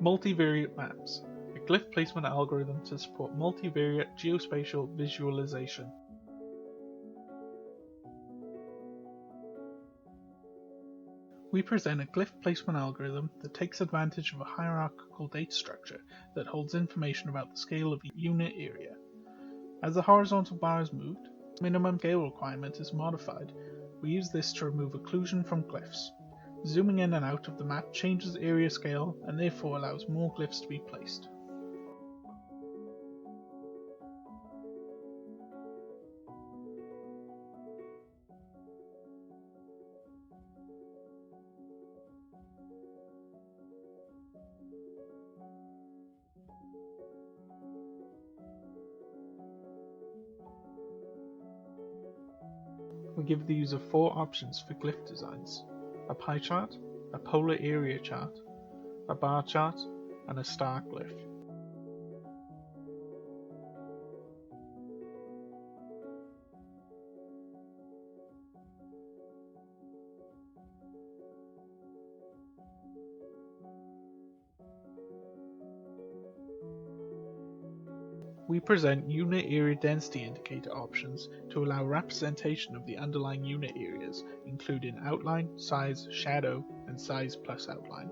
Multivariate maps, a glyph placement algorithm to support multivariate geospatial visualization. We present a glyph placement algorithm that takes advantage of a hierarchical data structure that holds information about the scale of a unit area. As the horizontal bar is moved, the minimum scale requirement is modified. We use this to remove occlusion from glyphs. Zooming in and out of the map changes area scale and therefore allows more glyphs to be placed. We give the user 4 options for glyph designs: a pie chart, a polar area chart, a bar chart, and a star glyph. We present unit area density indicator options to allow representation of the underlying unit areas, including outline, size, shadow, and size plus outline.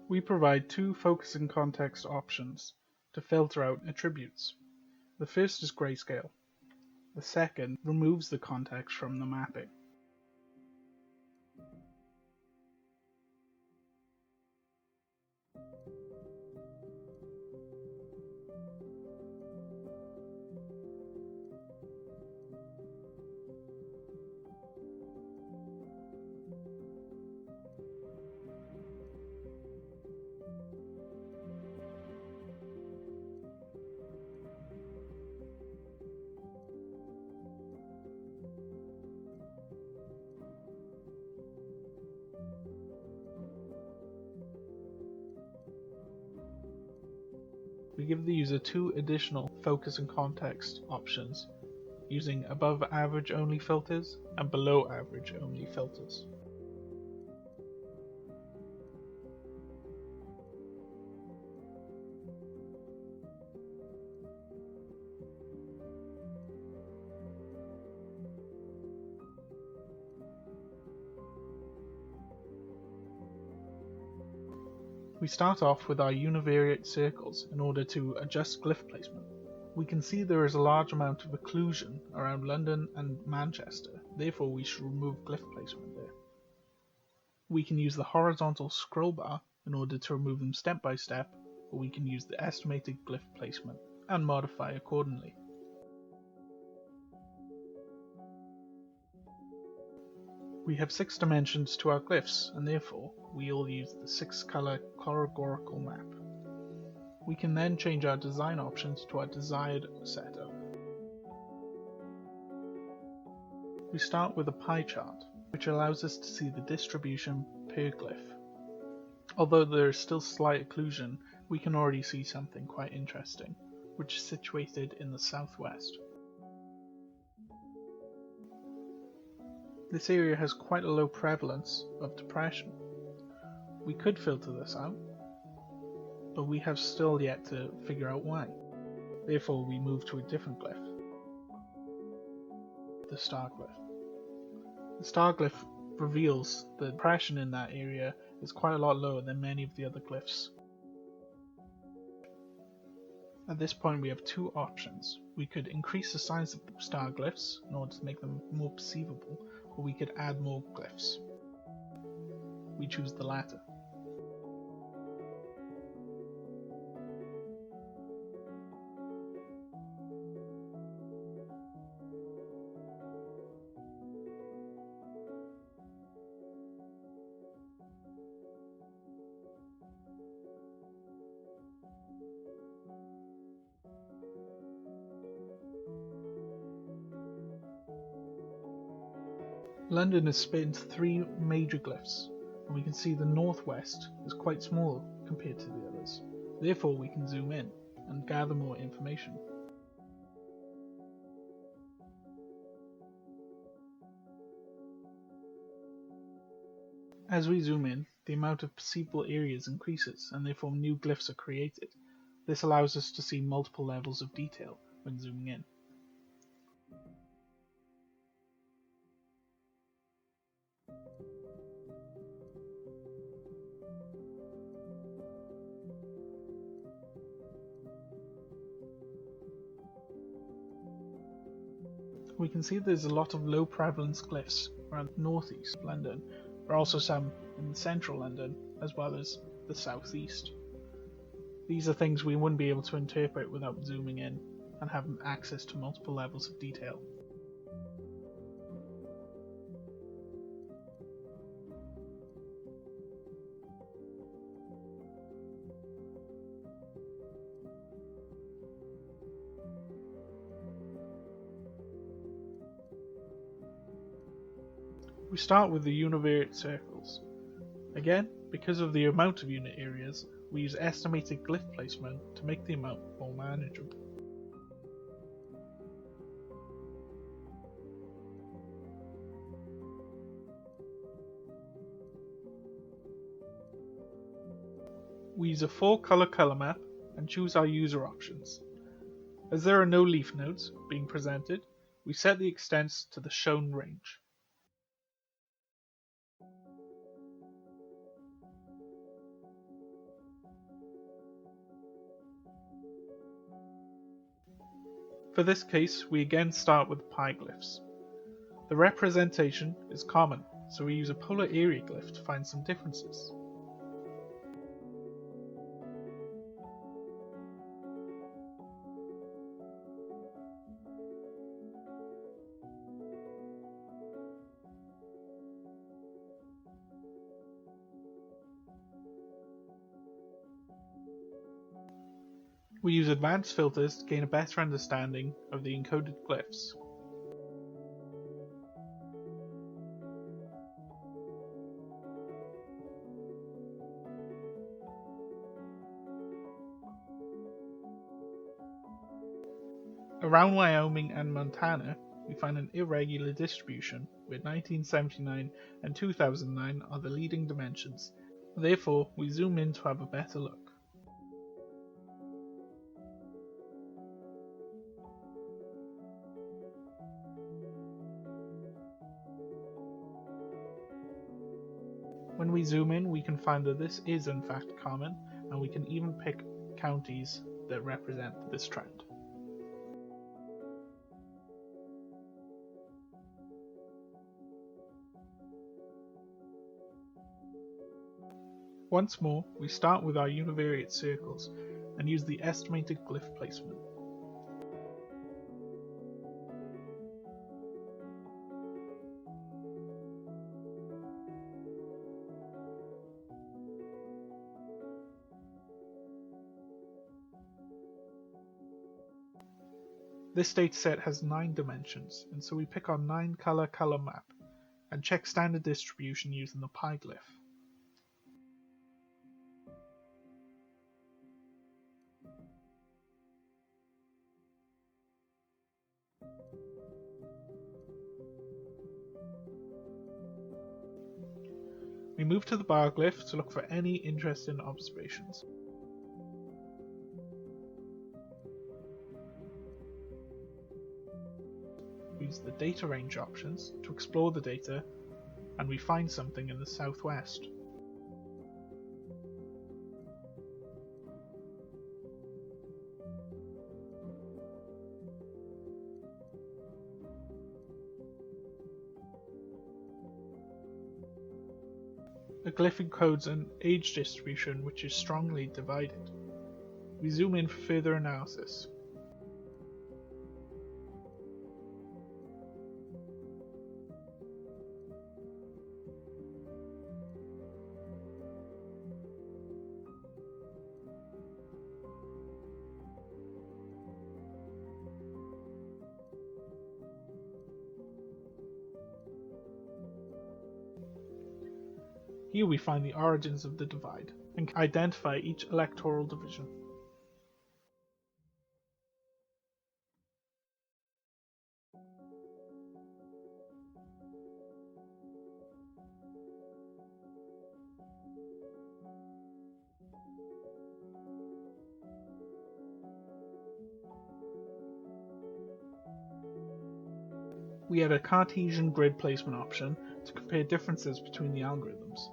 We provide 2 focus and context options to filter out attributes. The first is grayscale. The second removes the context from the mapping. We give the user 2 additional focus and context options using above average only filters and below average only filters. We start off with our univariate circles in order to adjust glyph placement. We can see there is a large amount of occlusion around London and Manchester, therefore we should remove glyph placement there. We can use the horizontal scroll bar in order to remove them step by step, or we can use the estimated glyph placement and modify accordingly. We have 6 dimensions to our glyphs, and therefore we'll use the 6-color categorical map. We can then change our design options to our desired setup. We start with a pie chart, which allows us to see the distribution per glyph. Although there is still slight occlusion, we can already see something quite interesting, which is situated in the southwest. This area has quite a low prevalence of depression. We could filter this out, but we have still yet to figure out why. Therefore, we move to a different glyph, the star glyph. The star glyph reveals the depression in that area is quite a lot lower than many of the other glyphs. At this point we have 2 options. We could increase the size of the star glyphs in order to make them more perceivable, or we could add more glyphs. We choose the latter. London is split into 3 major glyphs, and we can see the northwest is quite small compared to the others. Therefore we can zoom in and gather more information. As we zoom in, the amount of perceivable areas increases and therefore new glyphs are created. This allows us to see multiple levels of detail when zooming in. We can see there's a lot of low prevalence glyphs around northeast London. There are also some in central London as well as the southeast. These are things we wouldn't be able to interpret without zooming in and having access to multiple levels of detail. We start with the univariate circles. Again, because of the amount of unit areas, we use estimated glyph placement to make the amount more manageable. We use a 4-color color map and choose our user options. As there are no leaf nodes being presented, we set the extents to the shown range. For this case, we again start with pi glyphs. The representation is common, so we use a polar area glyph to find some differences. We use advanced filters to gain a better understanding of the encoded glyphs. Around Wyoming and Montana, we find an irregular distribution where 1979 and 2009 are the leading dimensions. Therefore, we zoom in to have a better look. When we zoom in, we can find that this is in fact common, and we can even pick counties that represent this trend. Once more, we start with our univariate circles and use the estimated glyph placement. This dataset has 9 dimensions, and so we pick our 9-color color map and check standard distribution using the pi glyph. We move to the bar glyph to look for any interesting observations. We use the data range options to explore the data, and we find something in the southwest. A glyph encodes an age distribution which is strongly divided. We zoom in for further analysis. Here we find the origins of the divide and identify each electoral division. we had a Cartesian grid placement option to compare differences between the algorithms.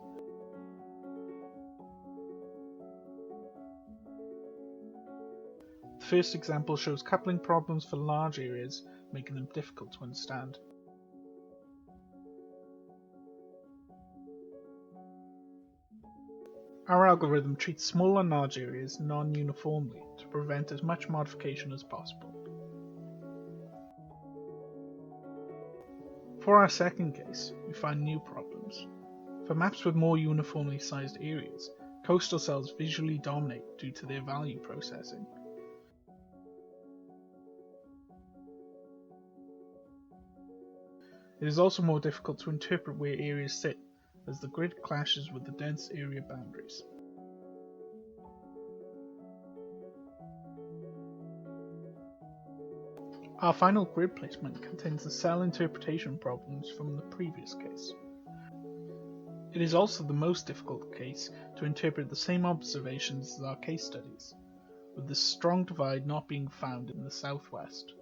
The first example shows coupling problems for large areas, making them difficult to understand. Our algorithm treats small and large areas non-uniformly to prevent as much modification as possible. For our second case, we find new problems. For maps with more uniformly sized areas, coastal cells visually dominate due to their value processing. It is also more difficult to interpret where areas sit, as the grid clashes with the dense area boundaries. Our final grid placement contains the cell interpretation problems from the previous case. It is also the most difficult case to interpret the same observations as our case studies, with the strong divide not being found in the southwest.